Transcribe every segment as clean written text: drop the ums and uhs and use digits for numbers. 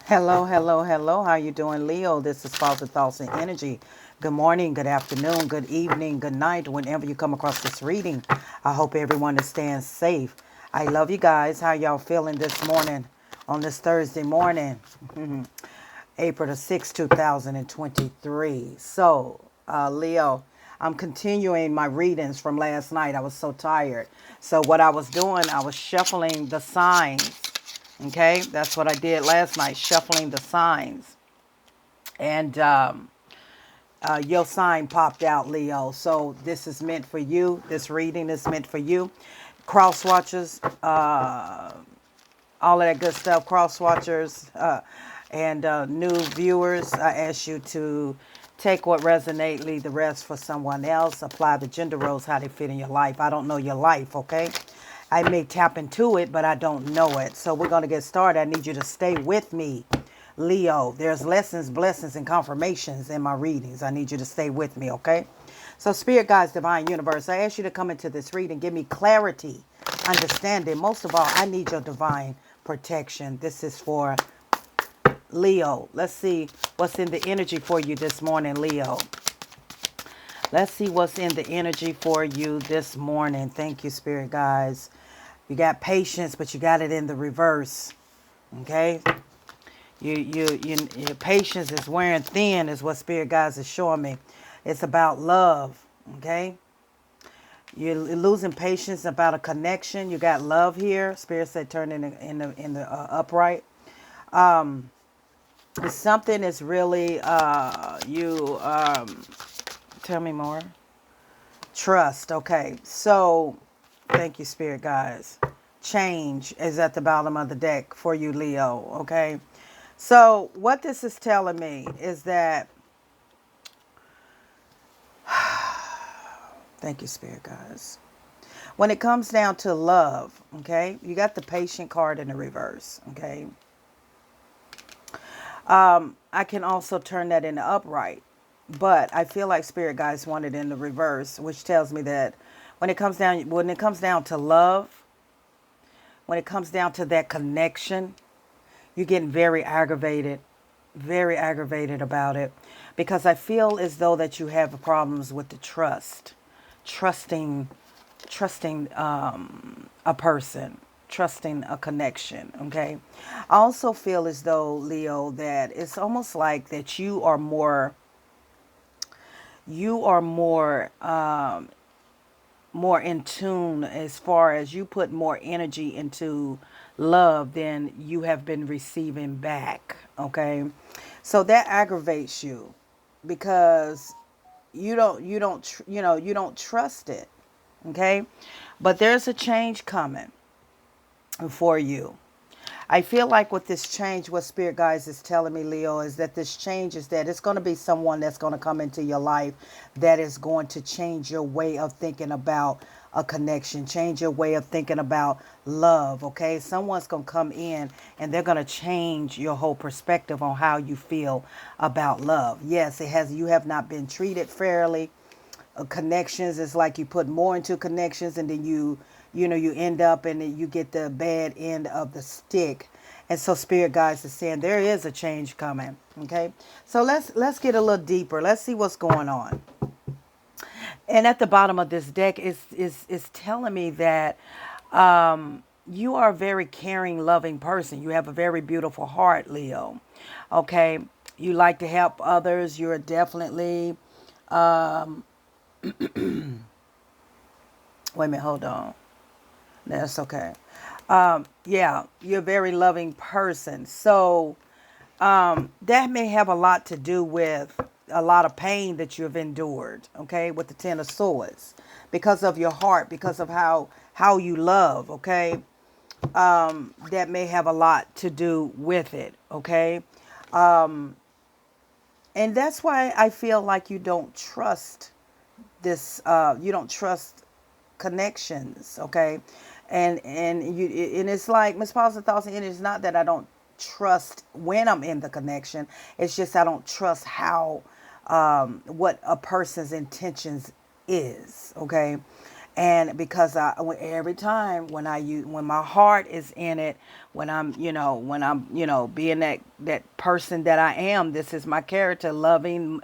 Hello, hello, hello. How you doing, Leo? This is Positive Thoughts and Energy. Good morning, good afternoon, good evening, good night. Whenever you come across this reading, I hope everyone is staying safe. I love you guys. How y'all feeling this morning on this Thursday morning, April the 6th, 2023? So, Leo, I'm continuing my readings from last night. I was so tired. So what I was doing, I was shuffling the signs. Okay, that's what I did last night, shuffling the signs. And your sign popped out, Leo. So this is meant for you. This reading is meant for you. Cross watchers, all of that good stuff, cross watchers, and new viewers, I ask you to take what resonate, leave the rest for someone else. Apply the gender roles, how they fit in your life. I don't know your life, okay? I may tap into it, but I don't know it. So we're going to get started. I need you to stay with me, Leo. There's lessons, blessings, and confirmations in my readings. I need you to stay with me, okay? So Spirit Guides, Divine Universe, I ask you to come into this reading, give me clarity, understanding. Most of all, I need your divine protection. This is for Leo. Let's see what's in the energy for you this morning, Leo. Let's see what's in the energy for you this morning. Thank you, Spirit Guides. You got patience, but you got it in the reverse. Okay? Your patience is wearing thin, is what Spirit Guides is showing me. It's about love. Okay? You're losing patience about a connection. You got love here. Spirit said turn in the upright. Something is really you tell me more. Trust. Okay. So thank you, Spirit Guys. Change is at the bottom of the deck for you, Leo. Okay. So what this is telling me is that thank you, Spirit Guys. When it comes down to love, okay, you got the patient card in the reverse, okay. I can also turn that into upright, but I feel like Spirit Guides want it in the reverse, which tells me that when it comes down to love, when it comes down to that connection, you're getting very aggravated about it, because I feel as though that you have problems with the trusting, trusting a person, trusting a connection. Okay, I also feel as though, Leo, that it's almost like that you are more in tune, as far as you put more energy into love than you have been receiving back. Okay, so that aggravates you because you don't trust it. Okay, but there's a change coming for you. I feel like with this change, what Spirit Guides is telling me, Leo, is that this change is that it's going to be someone that's going to come into your life that is going to change your way of thinking about a connection, change your way of thinking about love, okay? Someone's going to come in and they're going to change your whole perspective on how you feel about love. Yes, you have not been treated fairly. Connections is like you put more into connections, and then you end up and you get the bad end of the stick. And so Spirit Guides is saying there is a change coming. Okay, so let's get a little deeper. Let's see what's going on. And at the bottom of this deck is telling me that you are a very caring, loving person. You have a very beautiful heart, Leo. Okay, you like to help others. You're definitely wait a minute, hold on. That's okay. Yeah, you're a very loving person. So that may have a lot to do with a lot of pain that you've endured, okay, with the Ten of Swords, because of your heart, because of how you love, okay. That may have a lot to do with it, okay. And that's why I feel like you don't trust you don't trust connections, okay. And it's like Miss Positive Thoughts, and it's not that I don't trust when I'm in the connection, it's just I don't trust how what a person's intentions is, okay. And because every time when when my heart is in it, when I'm, being that person that I am, this is my character, loving,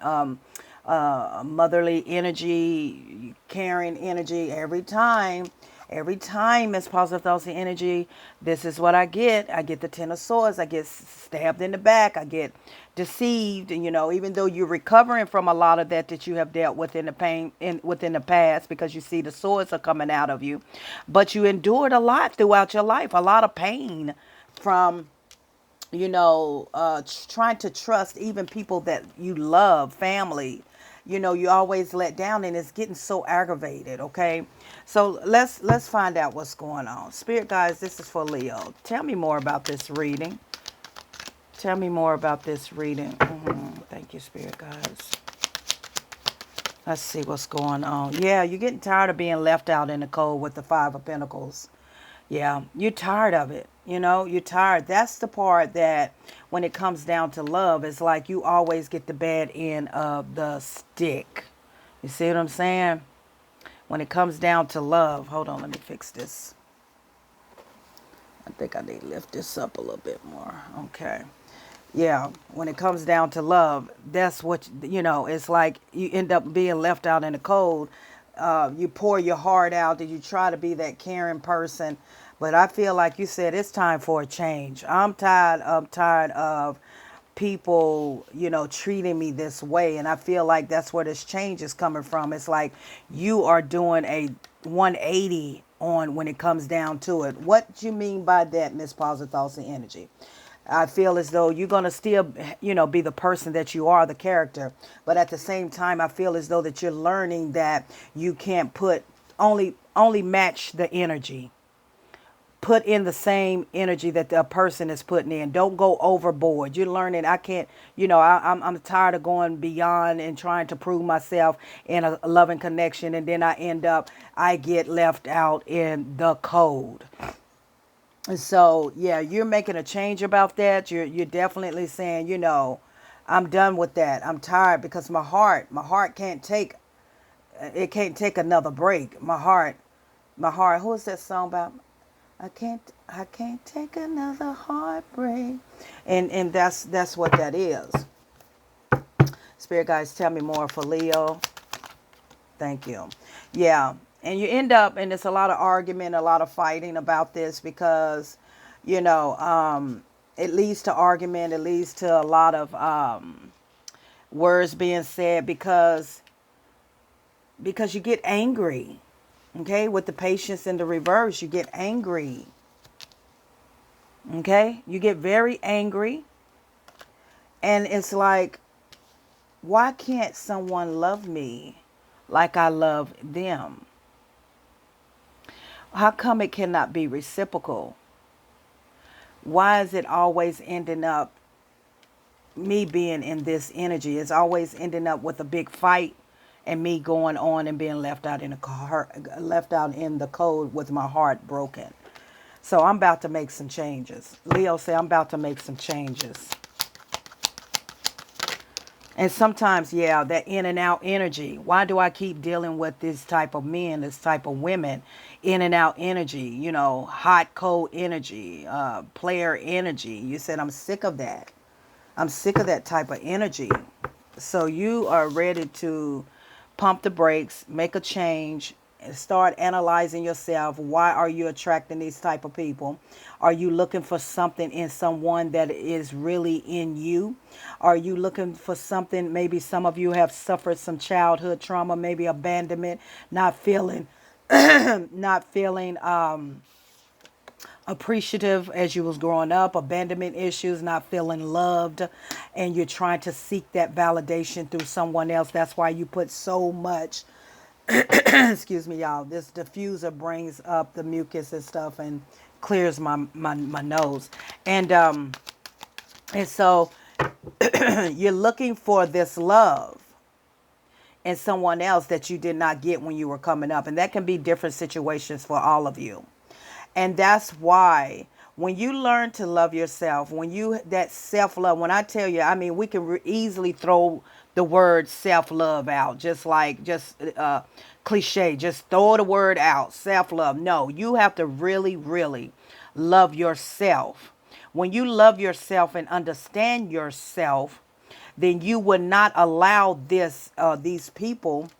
motherly energy, caring energy. Every time it's positive thoughts and energy, this is what I get. I get the Ten of Swords. I get stabbed in the back. I get deceived. And, even though you're recovering from a lot of that you have dealt with in the pain within the past, because you see the swords are coming out of you, but you endured a lot throughout your life, a lot of pain from trying to trust even people that you love, family. You always let down, and it's getting so aggravated. Okay, so let's find out what's going on. Spirit guys, this is for Leo. Tell me more about this reading. Tell me more about this reading. Thank you, Spirit guys. Let's see what's going on. Yeah, you're getting tired of being left out in the cold with the Five of Pentacles. Yeah, you're tired of it. You're tired. That's the part that when it comes down to love, it's like you always get the bad end of the stick. You see what I'm saying? When it comes down to love, hold on, let me fix this. I think I need to lift this up a little bit more. Okay. Yeah, when it comes down to love, that's what, it's like you end up being left out in the cold. You pour your heart out and you try to be that caring person. But I feel like you said it's time for a change. I'm tired of people, treating me this way. And I feel like that's where this change is coming from. It's like you are doing a 180 on when it comes down to it. What do you mean by that, Miss Positive Thoughts and Energy? I feel as though you're going to still, be the person that you are, the character. But at the same time, I feel as though that you're learning that you can't put only match the energy. Put in the same energy that the person is putting in. Don't go overboard. You're learning. I can't, I'm tired of going beyond and trying to prove myself in a loving connection. And then I get left out in the cold. And so, yeah, you're making a change about that. You're definitely saying, I'm done with that. I'm tired because my heart can't take another break. My heart, who is that song about? I can't take another heartbreak. And that's what that is. Spirit guys, tell me more for Leo. Thank you. Yeah. And you end up, and it's a lot of argument, a lot of fighting about this because, it leads to argument. It leads to a lot of words being said because you get angry. Okay. With the patience in the reverse, you get angry. Okay. You get very angry. And it's like, why can't someone love me like I love them? How come it cannot be reciprocal? Why is it always ending up me being in this energy? It's always ending up with a big fight and me going on and being left out in the cold with my heart broken. So I'm about to make some changes. Leo say I'm about to make some changes. And sometimes, yeah, that in and out energy. Why do I keep dealing with this type of men, this type of women? In and out energy, hot, cold energy, player energy. You said, I'm sick of that. I'm sick of that type of energy. So you are ready to pump the brakes, make a change, and start analyzing yourself. Why are you attracting these type of people? Are you looking for something in someone that is really in you? Are you looking for something? Maybe some of you have suffered some childhood trauma, maybe abandonment, not feeling appreciative as you was growing up, abandonment issues, not feeling loved, and you're trying to seek that validation through someone else. That's why you put so much excuse me, y'all. This diffuser brings up the mucus and stuff and clears my nose. And so you're looking for this love in someone else that you did not get when you were coming up. And that can be different situations for all of you. And that's why when you learn to love yourself, that self-love, when I tell you, I mean, we can easily throw the word self-love out, just cliche. Just throw the word out. Self-love. No, you have to really, really love yourself. When you love yourself and understand yourself, then you would not allow these people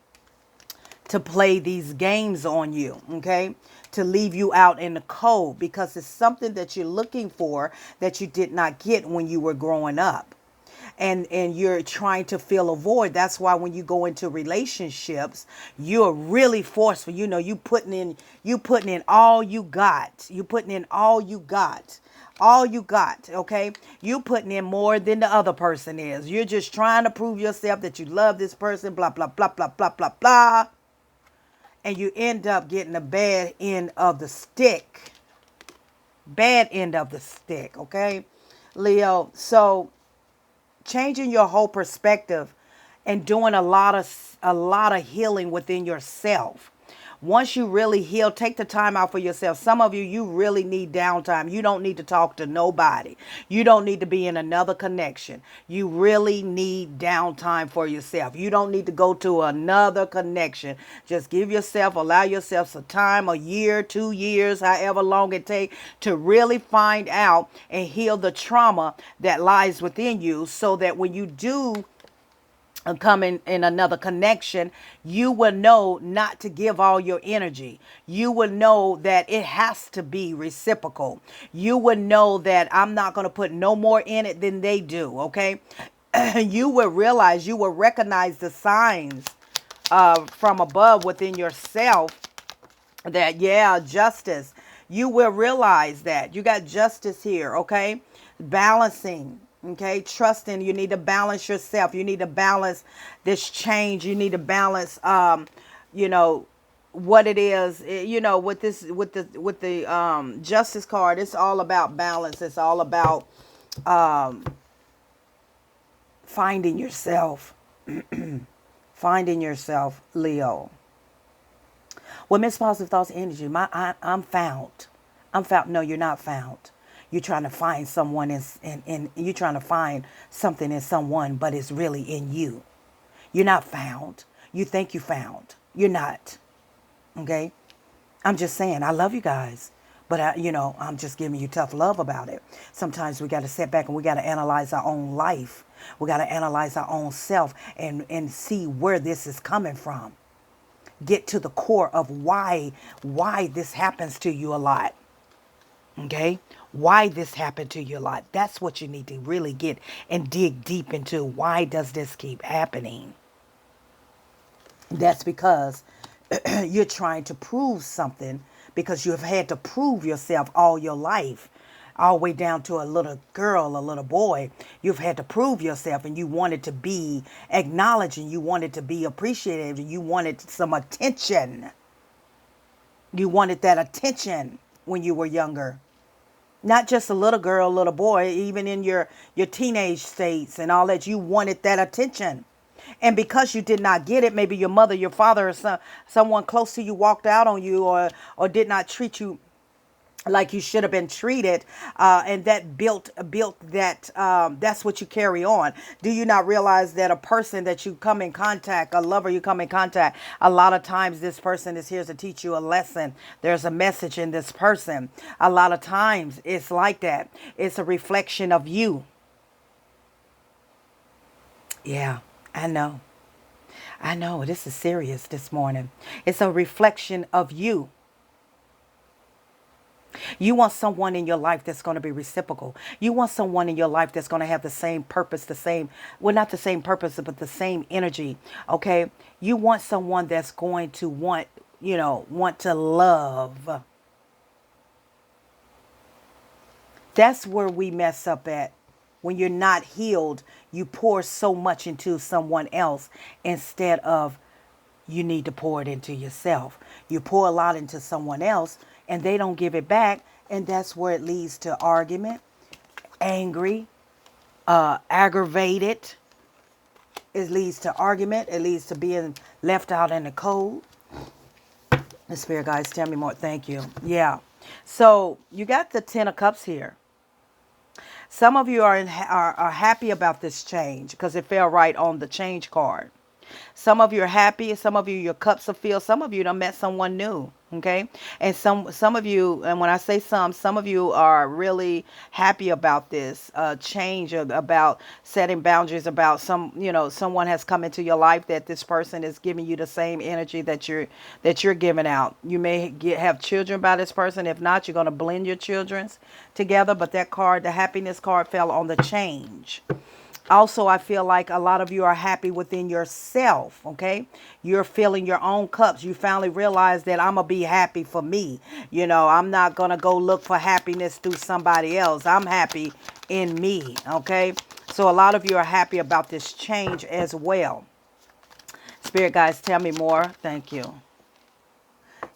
to play these games on you, okay? To leave you out in the cold because it's something that you're looking for that you did not get when you were growing up. And you're trying to fill a void. That's why when you go into relationships, you're really forceful. You know, you putting in all you got. You putting in all you got. All you got, okay? You putting in more than the other person is. You're just trying to prove yourself that you love this person, blah, blah, blah, blah, blah, blah, blah. And you end up getting the bad end of the stick. Bad end of the stick, okay, Leo? So changing your whole perspective and doing a lot of healing within yourself. Once you really heal, take the time out for yourself. Some of you really need downtime. You don't need to talk to nobody. You don't need to be in another connection. You really need downtime for yourself. You don't need to go to another connection. Just allow yourself some time, a year, 2 years, however long it takes to really find out and heal the trauma that lies within you so that when you do come in another connection, you will know not to give all your energy. You will know that it has to be reciprocal. You will know that I'm not going to put no more in it than they do, okay? You will realize, you will recognize the signs from above within yourself that, yeah, justice. You will realize that you got justice here, okay? Balancing, okay? Trusting. You need to balance yourself. You need to balance this change. You need to balance, you know, what it is, with this, with the justice card. It's all about balance. It's all about finding yourself, finding yourself, Leo. Well, Miss Positive Thoughts Energy, I'm found. I'm found. No, you're not found. You're trying to find someone in you're trying to find something in someone, but it's really in you. You're not found. You think you found. You're not. Okay? I'm just saying, I love you guys. But, I'm just giving you tough love about it. Sometimes we got to sit back and we got to analyze our own life. We got to analyze our own self and see where this is coming from. Get to the core of why this happens to you a lot. Okay? Why this happened to you a lot. That's what you need to really get and dig deep into. Why does this keep happening? That's because you're trying to prove something because you have had to prove yourself all your life. All the way down to a little girl, a little boy. You've had to prove yourself and you wanted to be acknowledged and you wanted to be appreciated and you wanted some attention. You wanted that attention when you were younger. Not just a little girl, little boy, even in your teenage states and all that, you wanted that attention. And because you did not get it, maybe your mother, your father, or someone close to you walked out on you or did not treat you like you should have been treated, and that built that, that's what you carry on. Do you not realize that a person that you come in contact, a lover you come in contact, a lot of times this person is here to teach you a lesson. There's a message in this person. A lot of times it's like that. It's a reflection of you. Yeah, I know. I know this is serious this morning. It's a reflection of you. You want someone in your life that's going to be reciprocal. You want someone in your life that's going to have the same purpose, well, not the same purpose, but the same energy. Okay. You want someone that's going to want to love. That's where we mess up at. When you're not healed, you pour so much into someone else instead of you need to pour it into yourself. You pour a lot into someone else and they don't give it back. And that's where it leads to argument, angry, aggravated. It leads to argument. It leads to being left out in the cold. The spirit guides tell me more. Thank you. Yeah. So you got the 10 of Cups here. Some of you are happy about this change because it fell right on the change card. Some of you are happy. Some of you, your cups are filled. Some of you done met someone new. Okay. And some of you, and when I say some of you are really happy about this change, about setting boundaries, about someone has come into your life that this person is giving you the same energy that you're giving out. You may have children by this person. If not, you're going to blend your children's together. But that card, the happiness card, fell on the change. Also, I feel like a lot of you are happy within yourself, okay? You're filling your own cups. You finally realize that I'm going to be happy for me. I'm not going to go look for happiness through somebody else. I'm happy in me, okay? So a lot of you are happy about this change as well. Spirit guys, tell me more. Thank you.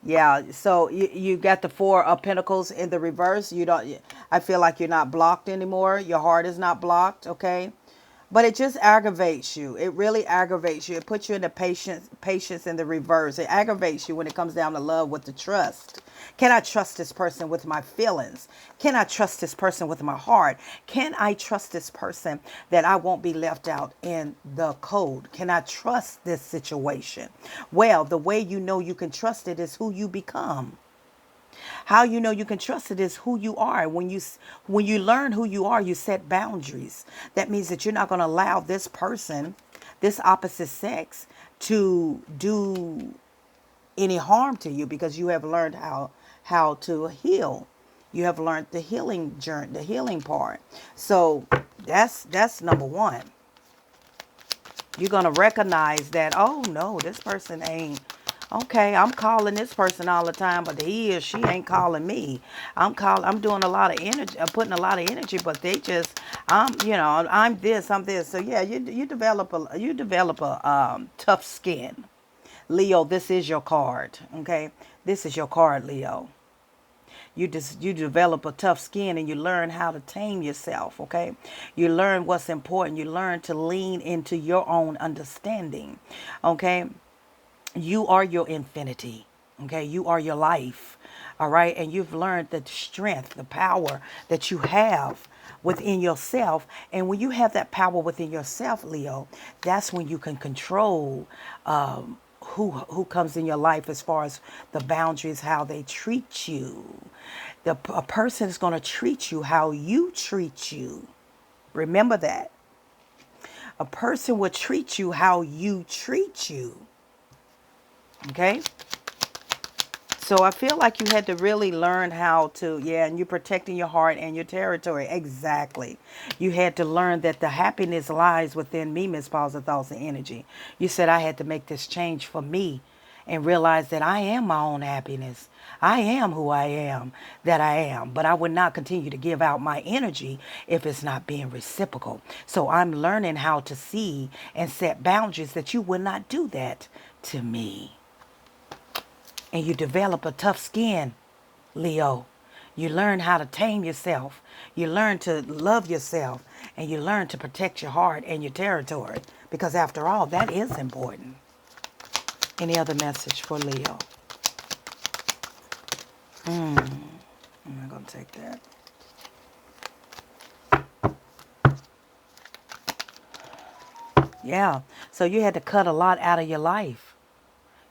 Yeah, so you got the Four of Pentacles in the reverse. I feel like you're not blocked anymore. Your heart is not blocked, okay? But it just aggravates you. It really aggravates you. It puts you in the patience in the reverse. It aggravates you when it comes down to love with the trust. Can I trust this person with my feelings? Can I trust this person with my heart? Can I trust this person that I won't be left out in the cold? Can I trust this situation? Well, the way you know you can trust it is who you become. How you know you can trust it is who you are. When you learn who you are, you set boundaries. That means that you're not going to allow this person, this opposite sex, to do any harm to you because you have learned how to heal. You have learned the healing journey, the healing part. So that's number one. You're going to recognize that, oh no, this person ain't okay. I'm calling this person all the time, but he or she ain't calling me. I'm doing a lot of energy, putting a lot of energy, but I'm this. So yeah, you develop a tough skin. Leo, this is your card. Okay. This is your card, Leo. You develop a tough skin and you learn how to tame yourself, okay? You learn what's important. You learn to lean into your own understanding, okay? You are your infinity, okay? You are your life, all right? And you've learned the strength, the power that you have within yourself. And when you have that power within yourself, Leo, that's when you can control who comes in your life as far as the boundaries, how they treat you. A person is going to treat you how you treat you. Remember that. A person will treat you how you treat you. Okay? So I feel like you had to really learn how to, and you're protecting your heart and your territory. Exactly. You had to learn that the happiness lies within me, Miss Positive Thoughts and Energy. You said I had to make this change for me and realize that I am my own happiness. I am who I am, that I am. But I would not continue to give out my energy if it's not being reciprocal. So I'm learning how to see and set boundaries that you would not do that to me. And you develop a tough skin, Leo. You learn how to tame yourself. You learn to love yourself. And you learn to protect your heart and your territory. Because after all, that is important. Any other message for Leo? I'm not going to take that. Yeah. So you had to cut a lot out of your life.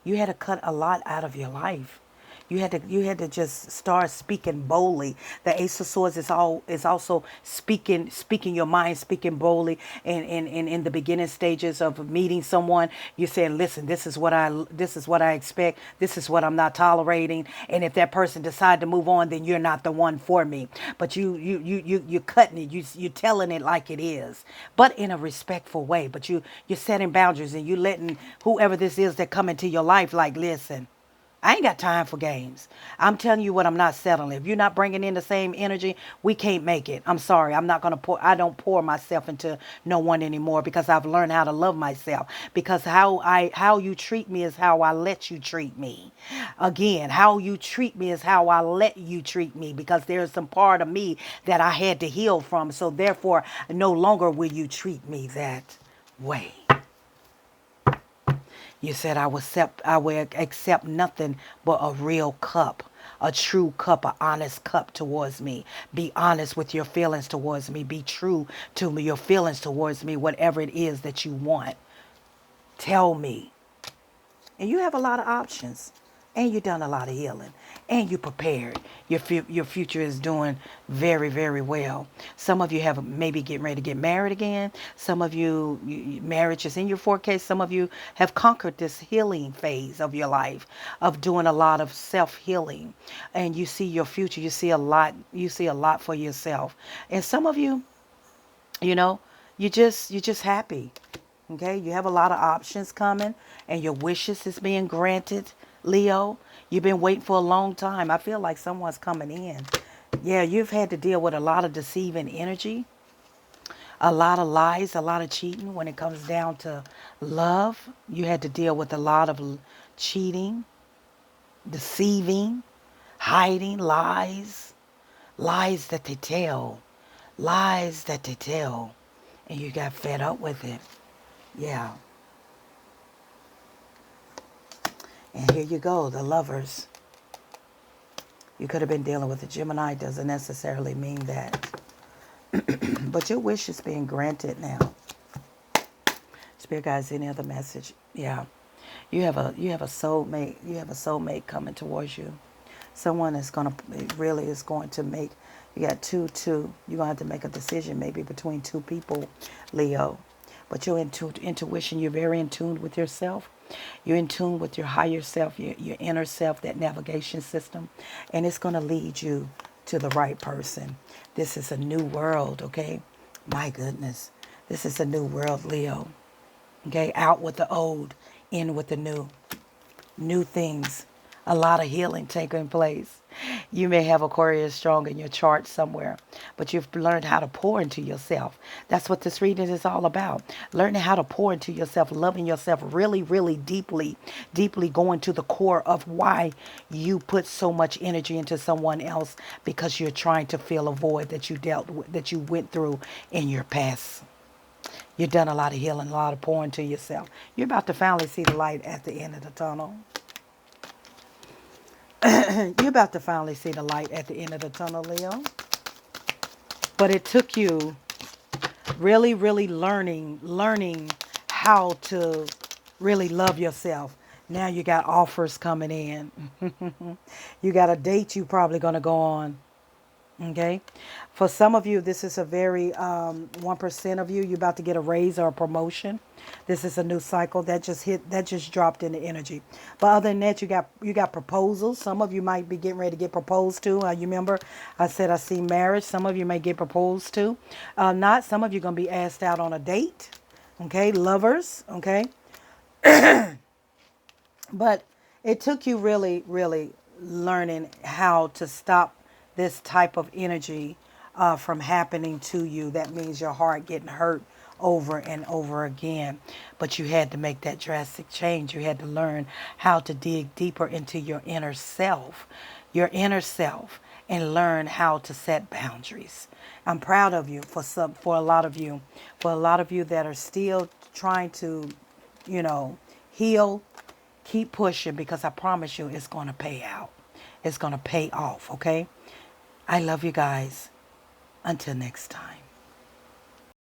You had to cut a lot out of your life. You had to just start speaking boldly. The Ace of Swords is also speaking your mind, speaking boldly. And in the beginning stages of meeting someone, you're saying, listen, this is what I expect. This is what I'm not tolerating. And if that person decide to move on, then you're not the one for me. But you're cutting it. You're telling it like it is, but in a respectful way. But you're setting boundaries and you letting whoever this is that come into your life, like, listen, I ain't got time for games. I'm telling you what I'm not settling. If you're not bringing in the same energy, we can't make it. I'm sorry. I'm not going to I don't pour myself into no one anymore because I've learned how to love myself. Because how you treat me is how I let you treat me. Again, how you treat me is how I let you treat me, because there's some part of me that I had to heal from. So therefore, no longer will you treat me that way. You said I would accept nothing but a real cup, a true cup, an honest cup towards me. Be honest with your feelings towards me. Be true to me, your feelings towards me, whatever it is that you want. Tell me. And you have a lot of options. And you've done a lot of healing. And you prepared. Your future is doing very, very well. Some of you have maybe getting ready to get married again. Some of you, marriage is in your forecast. Some of you have conquered this healing phase of your life, of doing a lot of self-healing. And you see your future. You see a lot. You see a lot for yourself. And some of you, you know, you're just happy. Okay, you have a lot of options coming, and your wishes is being granted, Leo. You've been waiting for a long time. I feel like someone's coming in. Yeah, you've had to deal with a lot of deceiving energy, a lot of lies, a lot of cheating when it comes down to love. You had to deal with a lot of cheating, deceiving, hiding, lies that they tell, lies that they tell, and you got fed up with it. Yeah. And here you go, the lovers. You could have been dealing with a Gemini. Doesn't necessarily mean that. But your wish is being granted now. Spirit guides, any other message? Yeah. You have a soulmate. You have a soulmate coming towards you. Someone is gonna really is going to make. You got two. You're gonna have to make a decision maybe between two people, Leo. But your intuition, you're very in tune with yourself. You're in tune with your higher self, your inner self, that navigation system. And it's going to lead you to the right person. This is a new world, okay? My goodness. This is a new world, Leo. Okay? Out with the old, in with the new. New things. A lot of healing taking place. You may have Aquarius strong in your chart somewhere, but you've learned how to pour into yourself. That's what this reading is all about. Learning how to pour into yourself, loving yourself really, really deeply, deeply going to the core of why you put so much energy into someone else, because you're trying to fill a void that you dealt with, that you went through in your past. You've done a lot of healing, a lot of pouring to yourself. You're about to finally see the light at the end of the tunnel. You're about to finally see the light at the end of the tunnel, Leo. But it took you really, really learning how to really love yourself. Now you got offers coming in. You got a date you probably going to go on. Okay. For some of you, this is a very 1% of you. You're about to get a raise or a promotion. This is a new cycle that just hit, that just dropped in the energy. But other than that, you got proposals. Some of you might be getting ready to get proposed to. You remember I said I see marriage. Some of you may get proposed to. Not some of you going to be asked out on a date. Okay, lovers. Okay, but it took you really, really learning how to stop this type of energy from happening to you. That means your heart getting hurt over and over again. But you had to make that drastic change. You had to learn how to dig deeper into your inner self, and learn how to set boundaries. I'm proud of you for a lot of you, that are still trying to, heal. Keep pushing, because I promise you it's going to pay out. It's going to pay off, okay? I love you guys. Until next time.